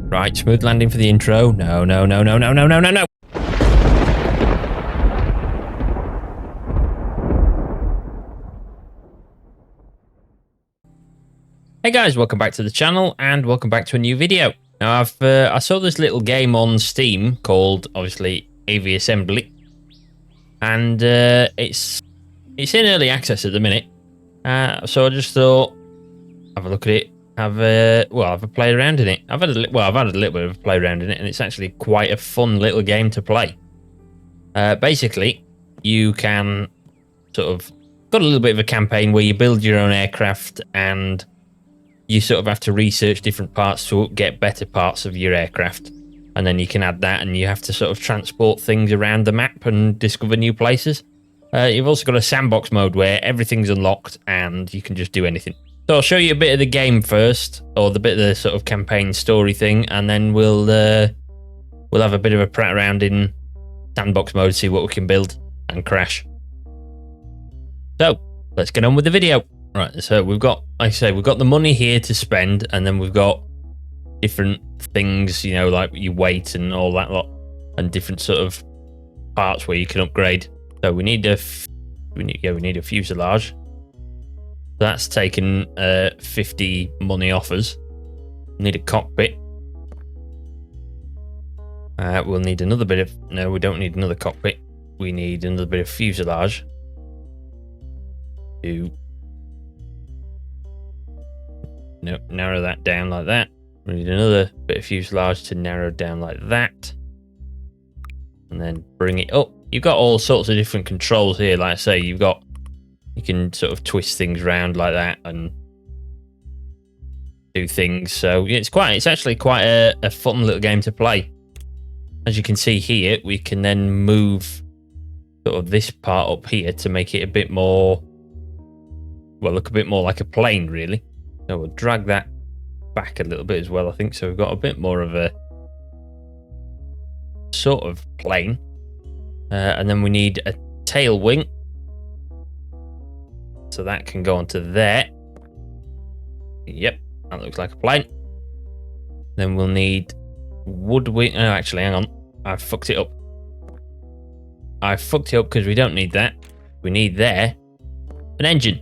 Right, smooth landing for the intro. No, no, no, no, no, no, no, no, no. Hey guys, welcome back to the channel and welcome back to a new video. Now I saw this little game on Steam called obviously Aviassembly, and it's in early access at the minute. So I just thought have a look at it, have a play around in it. I've had a little bit of a play around in it, and it's actually quite a fun little game to play. Basically, you can sort of got a little bit of a campaign where you build your own aircraft and you sort of have to research different parts to get better parts of your aircraft. And then you can add that and you have to sort of transport things around the map and discover new places. You've also got a sandbox mode where everything's unlocked and you can just do anything. So I'll show you a bit of the game first, or the bit of the sort of campaign story thing, and then we'll have a bit of a prat around in sandbox mode, see what we can build and crash. So let's get on with the video. Right, so we've got, like I say, we've got the money here to spend, and then we've got different things, you know, like your weight and all that lot, and different sort of parts where you can upgrade. So we need a fuselage. That's taken 50 money off us. We need a cockpit. We'll need another bit of, no, we don't need another cockpit. We need another bit of fuselage to narrow that down like that. We need another bit of fuselage to narrow down like that, and then bring it up. You've got all sorts of different controls here. Like I say, you can sort of twist things around like that and do things. So it's actually quite a fun little game to play. As you can see here, we can then move sort of this part up here to make it a bit more, well, look a bit more like a plane, really. So we'll drag that back a little bit as well, I think. So we've got a bit more of a sort of plane. And then we need a tail wing. So that can go onto there. Yep, that looks like a plane. Then we'll need wood wing. Oh, actually, hang on. I fucked it up. I fucked it up because we don't need that. We need there an engine.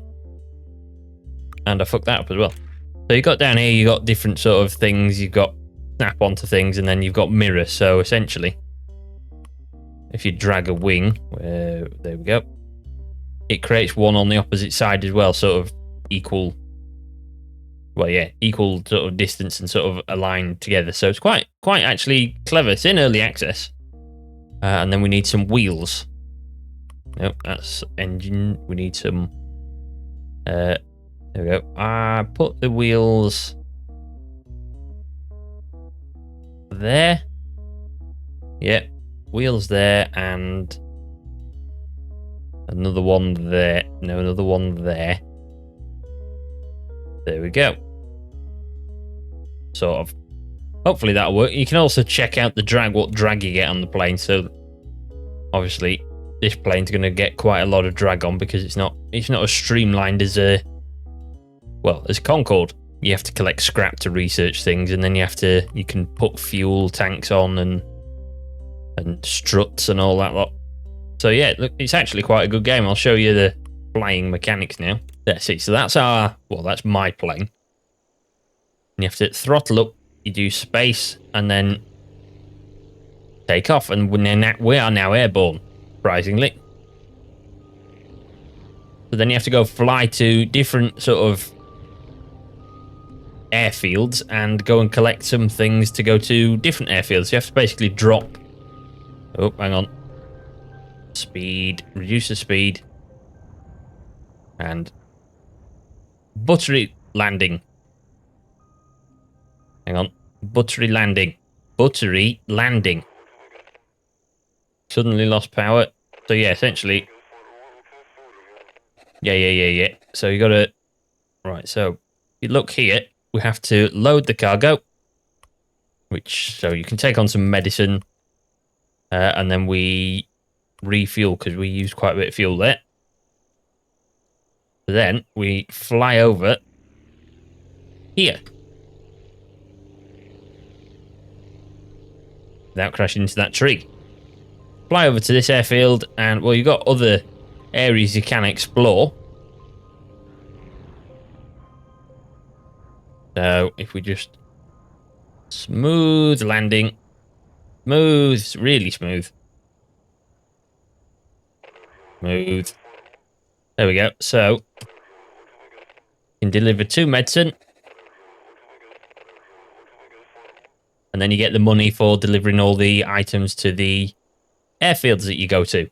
And I fucked that up as well. So you got down here, you got different sort of things. You've got snap onto things, and then you've got mirror. So essentially, if you drag a wing, there we go, it creates one on the opposite side as well, sort of equal. Well, yeah, equal sort of distance and sort of aligned together. So it's quite actually clever. It's in early access. And then we need some wheels. Nope, that's engine. We need some. There we go. I put the wheels there. Yep, wheels there, and another one there. No, another one there. There we go. Sort of. Hopefully that'll work. You can also check out the drag, what drag you get on the plane. So obviously this plane's going to get quite a lot of drag on because it's not as streamlined as as Concorde. You have to collect scrap to research things, and then you can put fuel tanks on and struts and all that lot. So yeah, look, it's actually quite a good game. I'll show you the flying mechanics now. Let's see. So that's that's my plane. And you have to throttle up, you do space, and then take off. And we are now airborne, surprisingly. So then you have to go fly to different sort of airfields and go and collect some things to go to different airfields. You have to basically drop. Oh, hang on. Speed, reduce the speed. And buttery landing. Hang on. Buttery landing. Buttery landing. Suddenly lost power. So yeah, essentially. Yeah. So you gotta. Right, so you look here. We have to load the cargo. So you can take on some medicine. And then we refuel because we used quite a bit of fuel there. Then we fly over here. without crashing into that tree. Fly over to this airfield, and well, you've got other areas you can explore. So if we just smooth landing, smooth, really smooth, smooth. There we go. So you can deliver 2 medicine, and then you get the money for delivering all the items to the airfields that you go to. You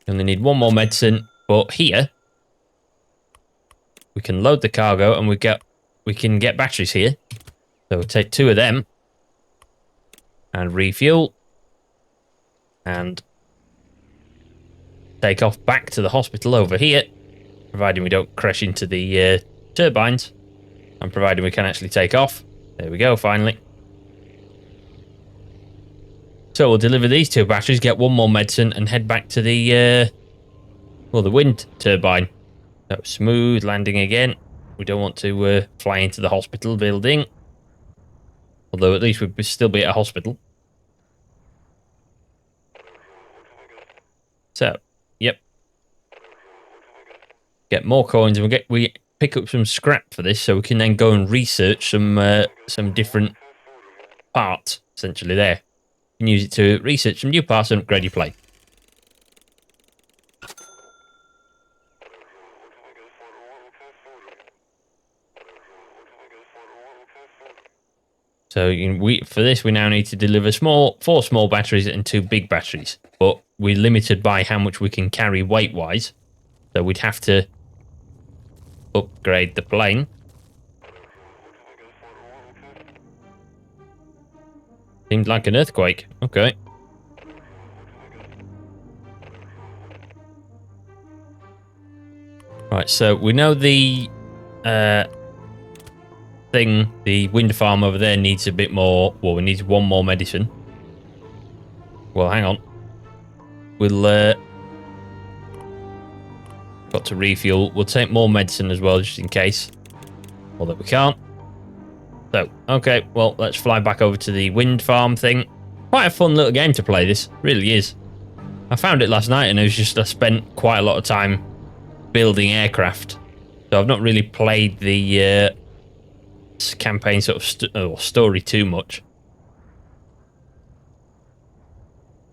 only need 1 more medicine, but here we can load the cargo and we can get batteries here. So we'll take 2 of them and refuel and take off back to the hospital over here, providing we don't crash into the turbines and providing we can actually take off. There we go, finally. So we'll deliver these 2 batteries, get 1 more medicine, and head back to the wind turbine. So smooth landing again. We don't want to fly into the hospital building. Although at least we'd still be at a hospital. So, yep. Get more coins, and we pick up some scrap for this, so we can then go and research some different parts, essentially there. You can use it to research some new parts and upgrade your plane. So for this, we now need to deliver 4 small batteries and 2 big batteries. But we're limited by how much we can carry weight-wise. So we'd have to upgrade the plane. Seemed like an earthquake. Okay. Right, so we know the the wind farm over there needs a bit more. Well, we need 1 more medicine. Well, hang on. We'll got to refuel. We'll take more medicine as well, just in case. Although we can't. So, okay, well, let's fly back over to the wind farm thing. Quite a fun little game to play, this. Really is. I found it last night, and I spent quite a lot of time building aircraft. So I've not really played the campaign sort of story too much.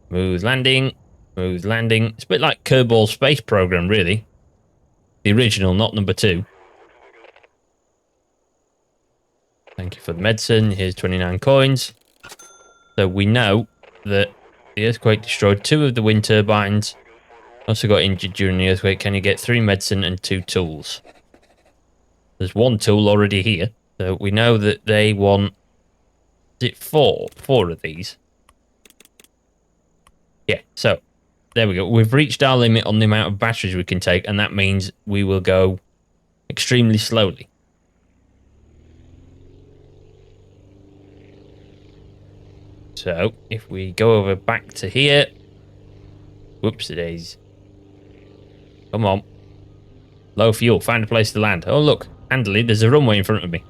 Smooth landing. Smooth landing. It's a bit like Kerbal Space Program, really. The original, not number 2. Thank you for the medicine. Here's 29 coins. So we know that the earthquake destroyed 2 of the wind turbines. Also got injured during the earthquake. Can you get 3 medicine and 2 tools? There's 1 tool already here. So we know that they want... Is it 4? 4 of these. Yeah, so there we go. We've reached our limit on the amount of batteries we can take, and that means we will go extremely slowly. So if we go over back to here... Whoopsie-daisy. Come on. Low fuel. Find a place to land. Oh, look. Handily, there's a runway in front of me.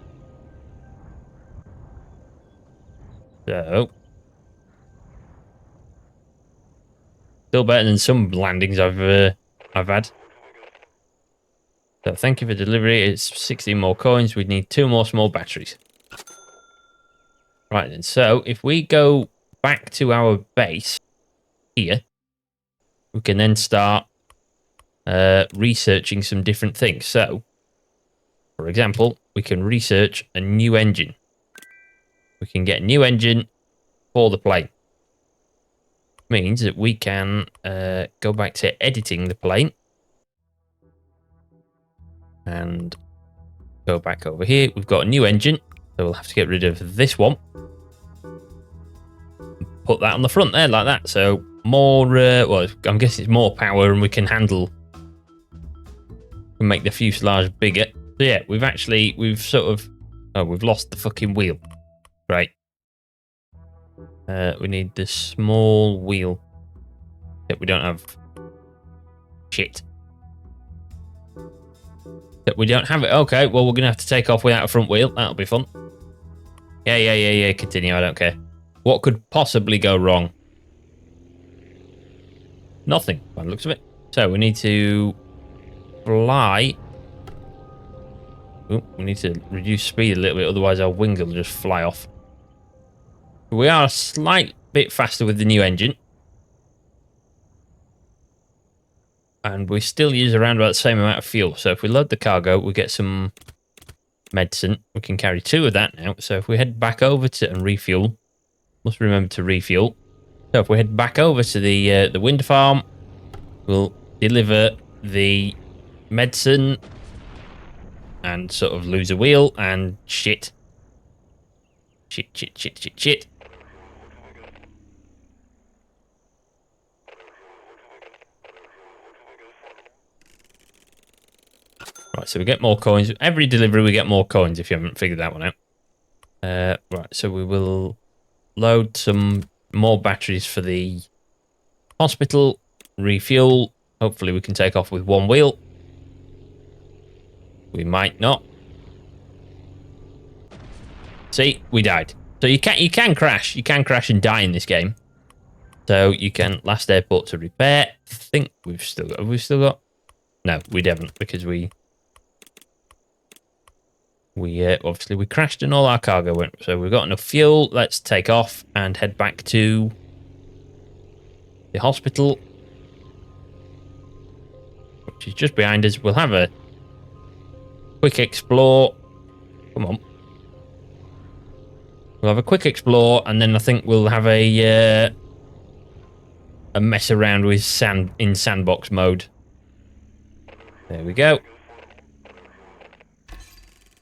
So. Still better than some landings I've had. So thank you for delivery. It's 16 more coins. We need 2 more small batteries. Right then. So if we go back to our base here, we can then start researching some different things. So, for example, we can research a new engine. We can get a new engine for the plane. Means that we can go back to editing the plane and go back over here. We've got a new engine, so we'll have to get rid of this one. Put that on the front there like that. So more, well, I'm guessing it's more power, and we can handle, make the fuselage bigger. So yeah, we've sort of, oh, we've lost the fucking wheel. Right. We need the small wheel. That we don't have. Shit. That we don't have it. Okay, well, we're going to have to take off without a front wheel. That'll be fun. Yeah. Continue. I don't care. What could possibly go wrong? Nothing, by the looks of it. So we need to fly. Ooh, we need to reduce speed a little bit, otherwise our wing will just fly off. We are a slight bit faster with the new engine. And we still use around about the same amount of fuel. So if we load the cargo, we get some medicine. We can carry 2 of that now. So if we head back over to and refuel, must remember to refuel. So if we head back over to the wind farm, we'll deliver the medicine and sort of lose a wheel and shit. Shit. Right, so we get more coins. Every delivery we get more coins if you haven't figured that one out. Right, so we will load some more batteries for the hospital, refuel. Hopefully we can take off with 1 wheel. We might not. See, we died. So you can crash. You can crash and die in this game. So you can last airport to repair. I think we've still got. Have we still got? No, we haven't because we obviously we crashed and all our cargo went. So we've got enough fuel. Let's take off and head back to the hospital, which is just behind us. We'll have a quick explore. Come on. We'll have a quick explore, and then I think we'll have a mess around with sand in sandbox mode. There we go.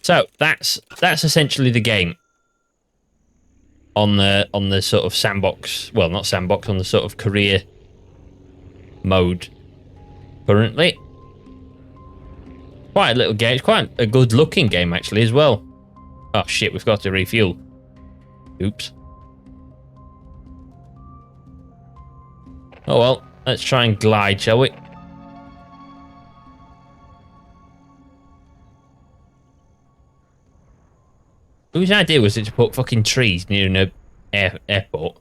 So that's essentially the game on the sort of sandbox. Well, not sandbox, on the sort of career mode currently. Quite a little game. It's quite a good looking game actually as well. Oh shit, we've got to refuel. Oops. Oh well, let's try and glide, shall we? Whose idea was it to put fucking trees near an airport?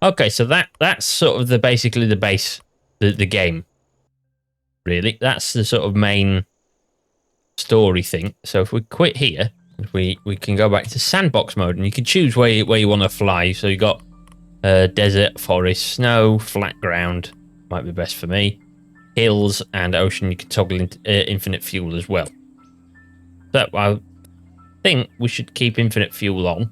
Okay, so that's sort of basically the base, the game. Really, that's the sort of main story thing. So if we quit here, we can go back to sandbox mode, and you can choose where you want to fly. So you got desert, forest, snow, flat ground. Might be best for me. Hills and ocean. You can toggle infinite fuel as well. So I think we should keep infinite fuel on,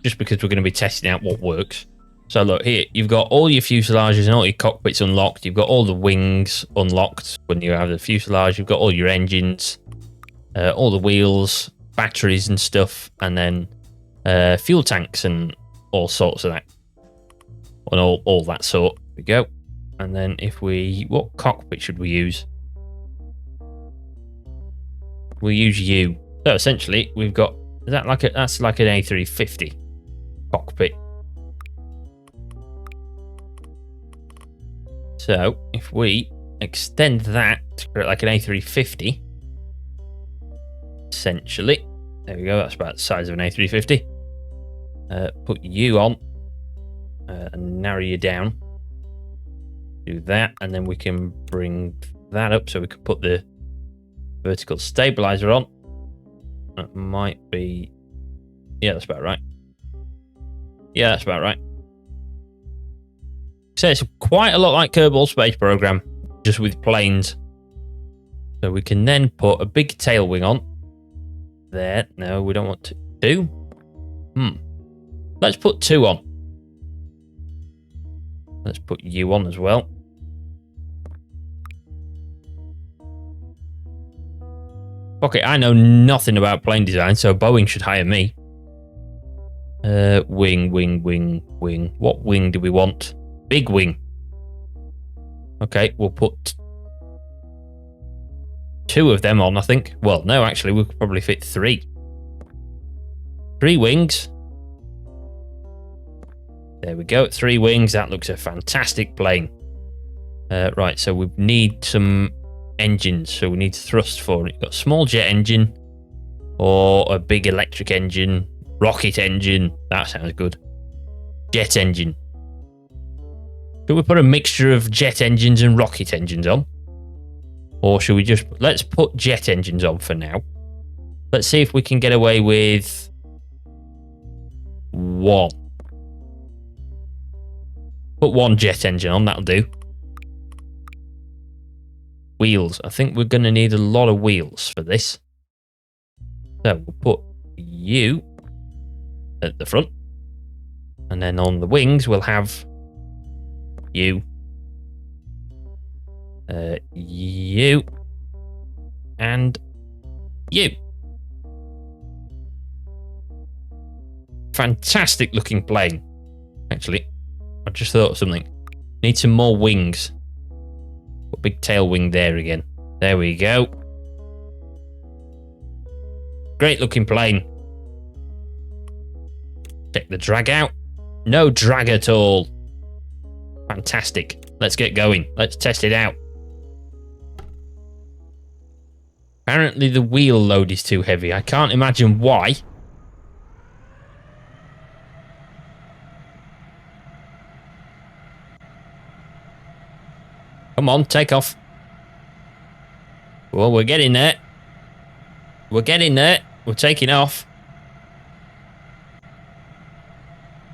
just because we're going to be testing out what works. So look here, you've got all your fuselages and all your cockpits unlocked. You've got all the wings unlocked when you have the fuselage. You've got all your engines, all the wheels, batteries and stuff, and then fuel tanks and all sorts of that, and all that sort. There we go. And then what cockpit should we use? We'll use U. So essentially, we've got that's like an A350 cockpit. So if we extend that to create like an A350, essentially, there we go. That's about the size of an A350. Put you on and narrow you down. Do that, and then we can bring that up so we can put the vertical stabilizer on. That might be, yeah, that's about right. Yeah, that's about right. So it's quite a lot like Kerbal Space Program, just with planes. So we can then put a big tail wing on. There. No, we don't want to. 2? Let's put 2 on. Let's put you on as well. Okay, I know nothing about plane design, so Boeing should hire me. Wing. What wing do we want? Big wing. Okay, we'll put 2 of them on, I think. Well, no, actually, we could probably fit 3. 3 wings. There we go, 3 wings. That looks a fantastic plane. Right, so we need some engines, so we need thrust for it. You've got a small jet engine or a big electric engine. Rocket engine. That sounds good. Jet engine. Should we put a mixture of jet engines and rocket engines on? Or should we just... Let's put jet engines on for now. Let's see if we can get away with... one. Put one jet engine on, that'll do. Wheels. I think we're going to need a lot of wheels for this. So we'll put you at the front. And then on the wings, we'll have you. You. And you. Fantastic looking plane. Actually, I just thought of something. Need some more wings. Put big tail wing there again. There we go. Great looking plane. Check the drag out. No drag at all. Fantastic. Let's get going. Let's test it out. Apparently the wheel load is too heavy. I can't imagine why. Come on, take off. Well, we're getting there. We're getting there. We're taking off.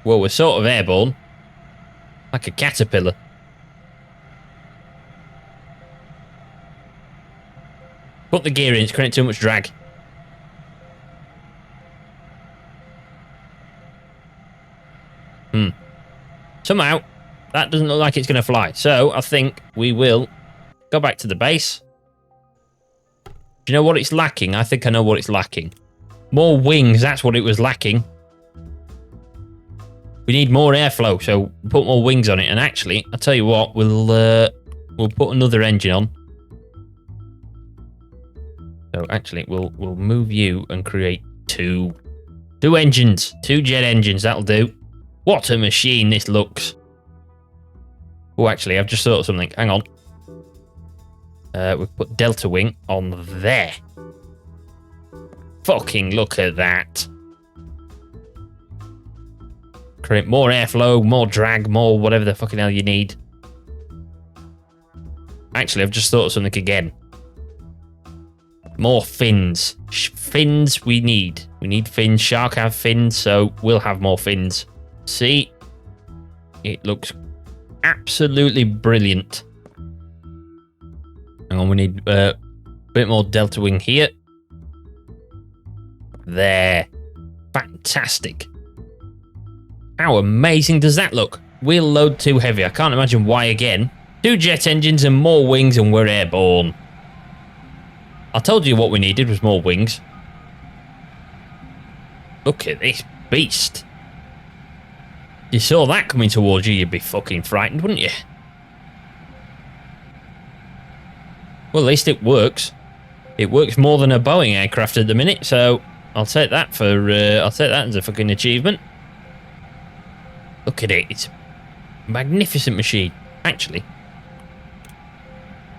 Well, we're sort of airborne. Like a caterpillar. Put the gear in, it's creating too much drag. Somehow, that doesn't look like it's going to fly. So, I think we will go back to the base. Do you know what it's lacking? I think I know what it's lacking. More wings, that's what it was lacking. We need more airflow, so put more wings on it. And actually, I'll tell you what, we'll put another engine on. So actually, we'll move you and create two engines, two jet engines. That'll do. What a machine this looks. Oh, actually, I've just thought of something. Hang on. We've put delta wing on there. Fucking look at that. Create more airflow, more drag, more whatever the fucking hell you need. Actually, I've just thought of something again. More fins. Fins we need. We need fins. Shark have fins, so we'll have more fins. See? It looks absolutely brilliant. Hang on, we need a bit more delta wing here. There. Fantastic. How amazing does that look? Wheel load too heavy. I can't imagine why again. 2 jet engines and more wings and we're airborne. I told you what we needed was more wings. Look at this beast. If you saw that coming towards you, you'd be fucking frightened, wouldn't you? Well, at least it works. It works more than a Boeing aircraft at the minute, so I'll take that for I'll take that as a fucking achievement. Look at it. It's a magnificent machine. Actually.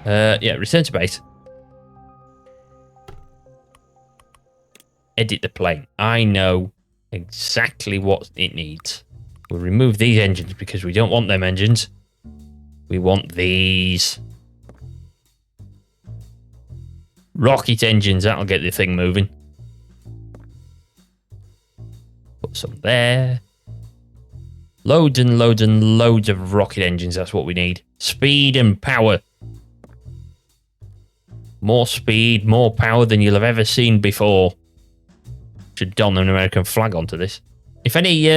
Yeah, return to base. Edit the plane. I know exactly what it needs. We'll remove these engines because we don't want them engines. We want these. Rocket engines. That'll get the thing moving. Put some there. Loads and loads and loads of rocket engines. That's what we need. Speed and power. More speed, more power than you'll have ever seen before. Should don an American flag onto this. If any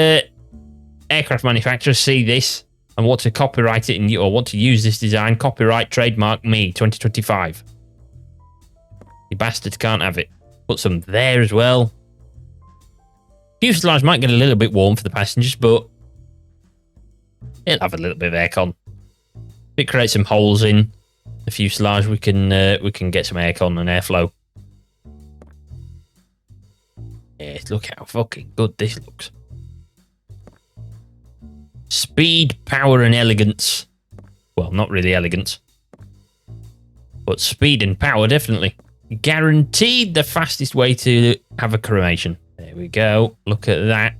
aircraft manufacturers see this and want to copyright it or want to use this design, copyright, trademark me, 2025. You bastards can't have it. Put some there as well. Fuselage might get a little bit warm for the passengers, but it'll have a little bit of aircon. If it creates some holes in the fuselage, we can get some aircon and airflow. Yes, look how fucking good this looks. Speed, power, and elegance. Well, not really elegance. But speed and power, definitely. Guaranteed the fastest way to have a cremation. There There we go. Look at that.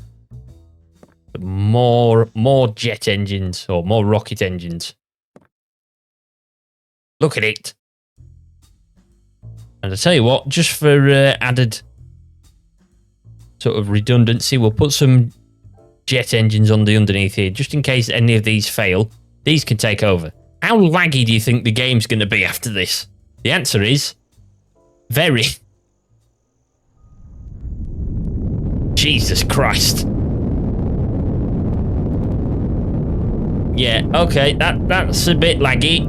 More jet engines or more rocket engines. Look at it. And I tell you what, just for added sort of redundancy, we'll put some jet engines on the underneath here, just in case any of these fail. These can take over. How laggy do you think the game's going to be after this? The answer is very. Jesus Christ. Yeah, okay, that's a bit laggy.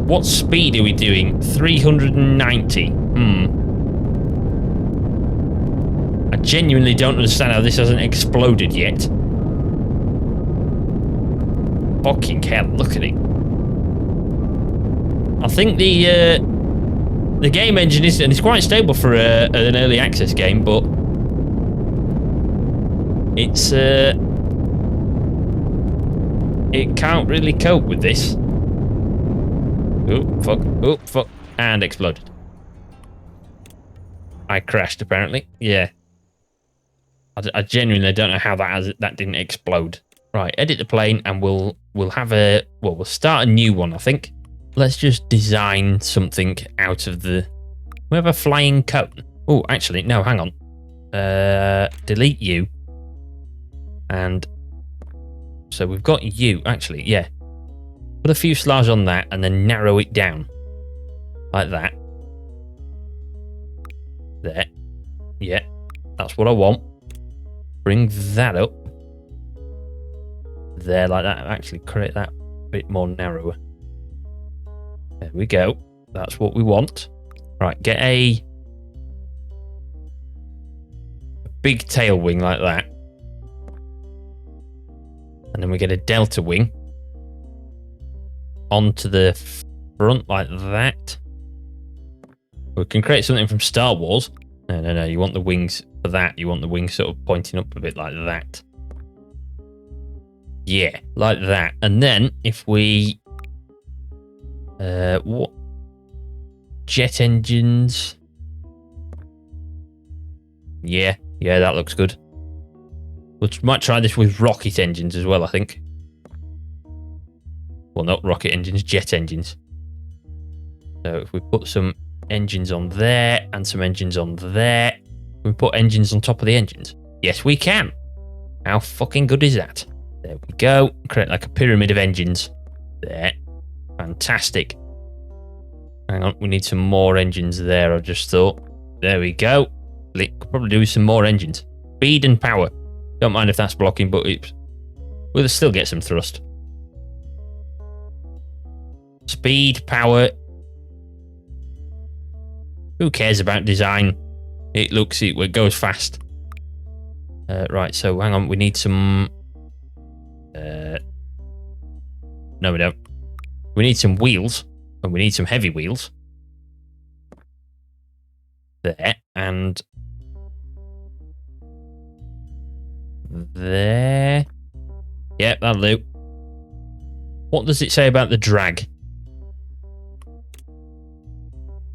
What speed are we doing? 390. I genuinely don't understand how this hasn't exploded yet. Fucking hell, look at it. I think the game engine is, and it's quite stable for an early access game, but it's it can't really cope with this. Oh fuck, and exploded. I crashed apparently. Yeah. I genuinely don't know how that didn't explode. Right, edit the plane, and we'll start a new one, I think. Let's just design something out of the... We have a flying cone. Oh, actually, no, hang on. Delete you. And so we've got you, actually, yeah. Put a fuselage on that and then narrow it down. Like that. There. Yeah, that's what I want. Bring that up. There, like that. Actually, create that a bit more narrower. There we go. That's what we want. Right, get a big tail wing like that. And then we get a delta wing onto the front like that. We can create something from Star Wars. No. You want the wings for that. You want the wings sort of pointing up a bit like that. Yeah, like that. And then if we... what? Jet engines. Yeah, that looks good. We might try this with rocket engines as well, I think. Well, not rocket engines, jet engines. So if we put some engines on there and some engines on there, we put engines on top of the engines. Yes, we can. How fucking good is that? There we go. Create like a pyramid of engines. There. Fantastic. Hang on, we need some more engines there, I just thought. There we go. Could probably do with some more engines. Speed and power. Don't mind if that's blocking, but we'll still get some thrust. Speed, power. Who cares about design? It goes fast. Right, so hang on, we need some... no, we don't. We need some wheels. And we need some heavy wheels. There. And... there. Yep, that'll do. What does it say about the drag?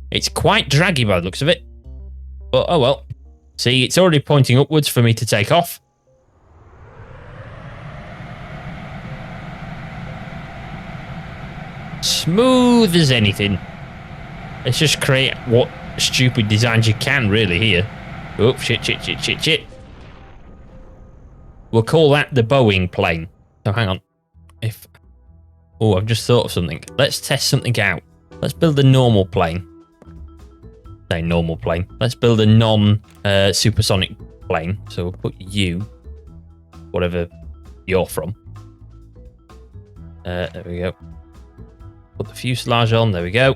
It's quite draggy by the looks of it. But, oh well. See, it's already pointing upwards for me to take off. Smooth as anything. Let's just create what stupid designs you can, really, here. Oh, shit. We'll call that the Boeing plane. So, hang on. Oh, I've just thought of something. Let's test something out. Let's build a normal plane. Say normal plane. Let's build a non-supersonic plane. So we'll put you, whatever you're from. There we go. Put the fuselage on. There we go.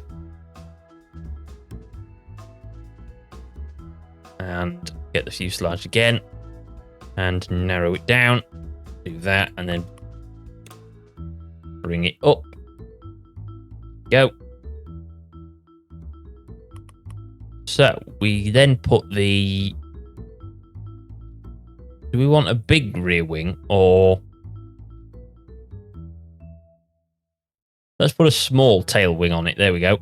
And get the fuselage again. And narrow it down. Do that. And then bring it up. Go. So we then put the... Do we want a big rear wing or... Let's put a small tail wing on it. There we go.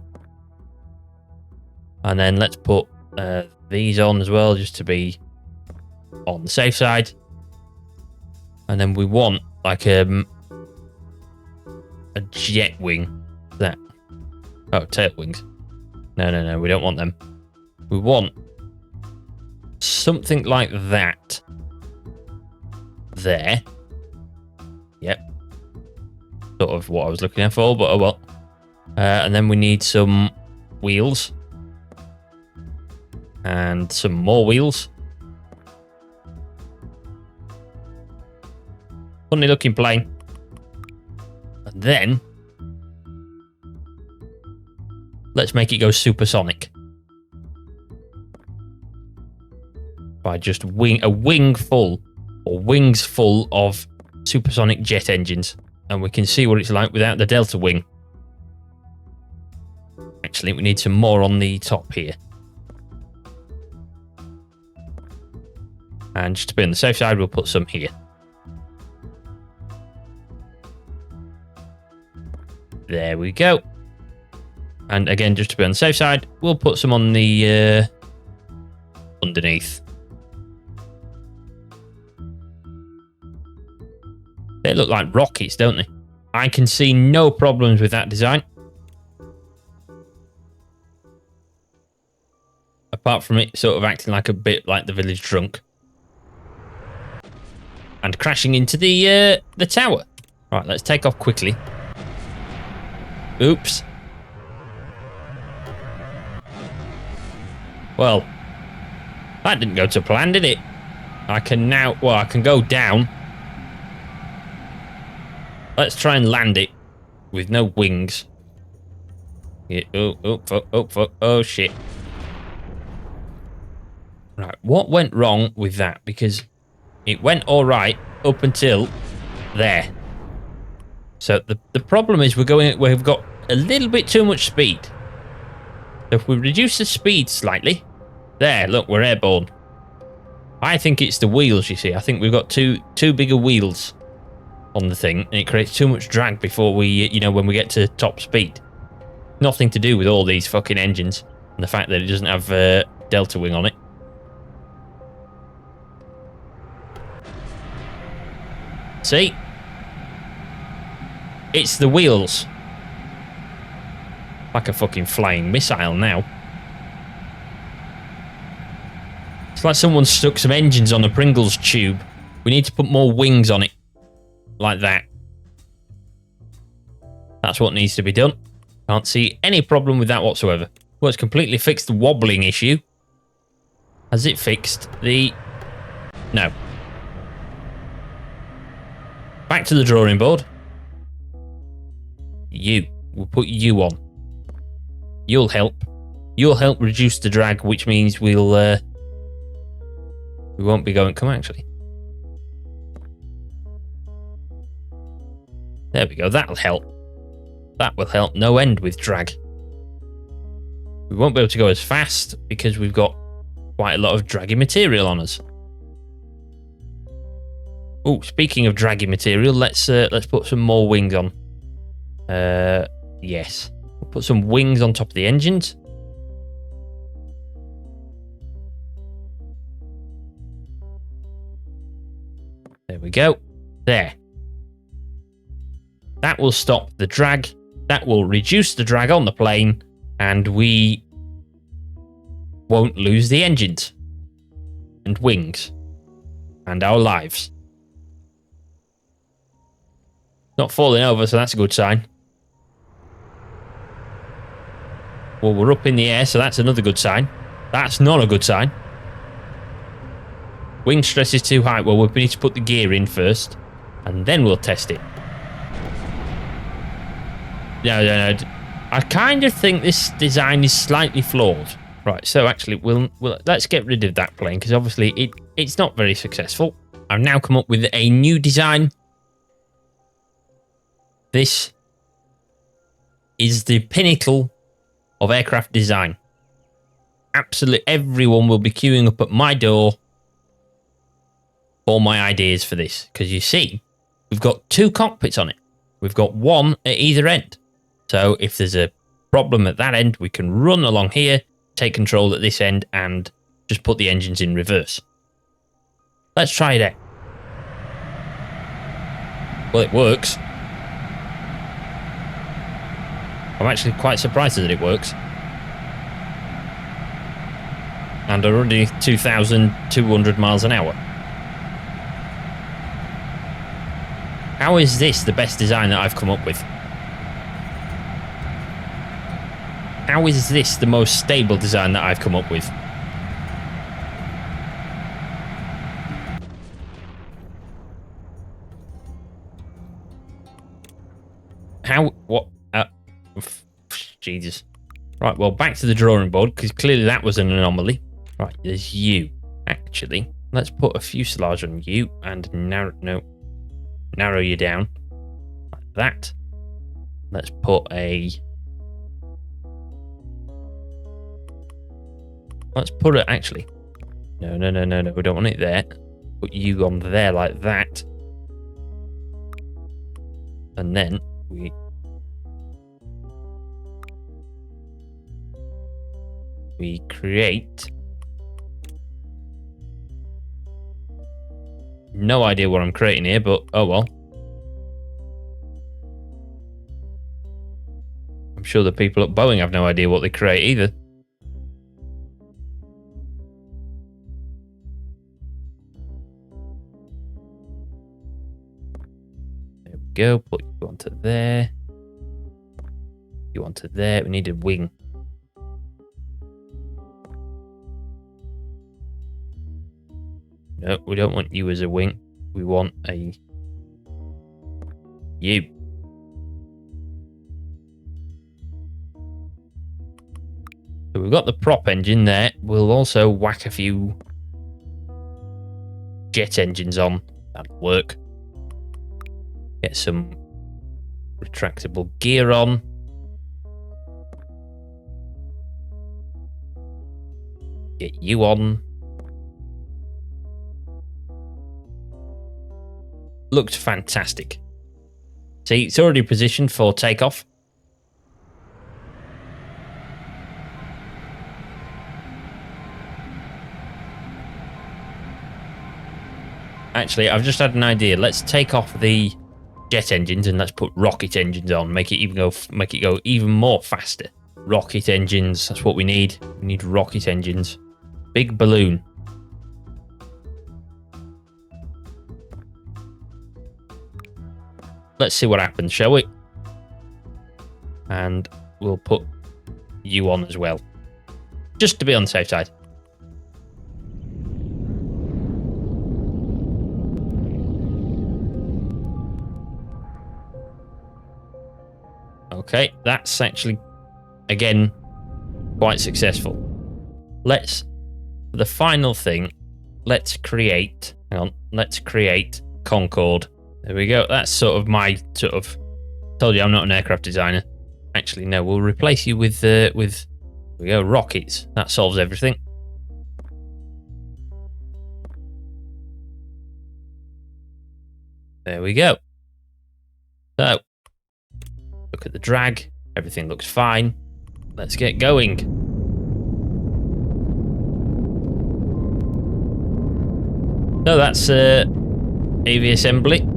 And then let's put these on as well, just to be on the safe side. And then we want like a jet wing. That. Oh, tail wings. No, we don't want them. We want something like that. There. Yep. Sort of what I was looking for, but oh well. And then we need some wheels. And some more wheels. Funny looking plane. And then let's make it go supersonic. By just a wing full or wings full of supersonic jet engines. And we can see what it's like without the delta wing. Actually, we need some more on the top here. And just to be on the safe side, we'll put some here. There we go. And again, just to be on the safe side, we'll put some on the underneath. They look like rockets, don't they? I can see no problems with that design. Apart from it sort of acting like a bit like the village drunk. And crashing into the tower. Right, let's take off quickly. Oops. Well, that didn't go to plan, did it? I can now, well, I can go down. Let's try and land it with no wings. Yeah, oh, shit. Right, what went wrong with that? Because it went all right up until there. So the problem is we've got a little bit too much speed. So if we reduce the speed slightly, there, look, we're airborne. I think it's the wheels, you see. I think we've got too bigger wheels on the thing, and it creates too much drag before we, when we get to top speed. Nothing to do with all these fucking engines and the fact that it doesn't have delta wing on it. See? It's the wheels. Like a fucking flying missile now. It's like someone stuck some engines on a Pringles tube. We need to put more wings on it. Like that. That's what needs to be done. Can't see any problem with that whatsoever. Well, it's completely fixed the wobbling issue. Has it fixed the... No. Back to the drawing board. We'll put you on. You'll help. You'll help reduce the drag, which means we won't be going... Come on, actually. There we go. That'll help. That will help no end with drag. We won't be able to go as fast because we've got quite a lot of draggy material on us. Oh, speaking of draggy material, let's put some more wings on. Yes. We'll put some wings on top of the engines. There we go. There. That will stop the drag. That will reduce the drag on the plane. And we won't lose the engines. And wings. And our lives. Not falling over, so that's a good sign. Well, we're up in the air, so that's another good sign. That's not a good sign. Wing stress is too high. Well, we need to put the gear in first. And then we'll test it. No. I kind of think this design is slightly flawed. Right, so actually, we'll let's get rid of that plane, because obviously it's not very successful. I've now come up with a new design. This is the pinnacle of aircraft design. Absolutely everyone will be queuing up at my door for my ideas for this. Because you see, we've got two cockpits on it. We've got one at either end. So if there's a problem at that end, we can run along here, take control at this end, and just put the engines in reverse. Let's try it out. Well, it works. I'm actually quite surprised that it works. And already 2,200 miles an hour. How is this the best design that I've come up with? How is this the most stable design that I've come up with? How? What? Jesus. Right, well, back to the drawing board, because clearly that was an anomaly. Right, there's you. Actually, let's put a fuselage on you and narrow you down. Like that. Let's put a... Let's put it, actually. No. We don't want it there. Put you on there like that. And then we create... No idea what I'm creating here, but oh well. I'm sure the people at Boeing have no idea what they create either. There we go. Put you onto there. You onto there. We need a wing. No, we don't want you as a wing. We want a you. So we've got the prop engine there. We'll also whack a few jet engines on. That'll work. Get some retractable gear on. Get you on. Looked fantastic. See, it's already positioned for takeoff. Actually, I've just had an idea. Let's take off the jet engines and let's put rocket engines on. Make it go even more faster. Rocket engines. That's what we need. We need rocket engines. Big balloon. Let's see what happens, shall we? And we'll put you on as well. Just to be on the safe side. Okay, that's actually, again, quite successful. Let's, for the final thing, let's create, hang on, let's create Concorde. There we go. That's sort of my told you I'm not an aircraft designer. Actually, no, we'll replace you with here we go, rockets. That solves everything. There we go. So, look at the drag. Everything looks fine. Let's get going. So that's Aviassembly.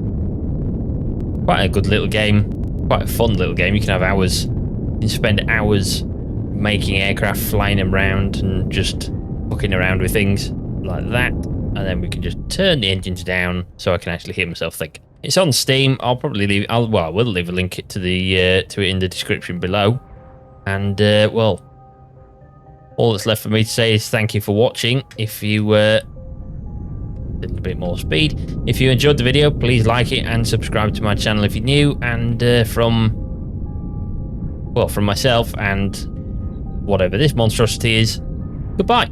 Quite a good little game. Quite a fun little game. You can have hours. You can spend hours making aircraft, flying them around and just fucking around with things like that. And then we can just turn the engines down so I can actually hear myself think. It's on Steam. I'll probably leave. I will leave a link to it in the description below. And well, all that's left for me to say is thank you for watching. If you a little bit more speed. If you enjoyed the video, please like it and subscribe to my channel if you're new. And from myself and whatever this monstrosity is, goodbye.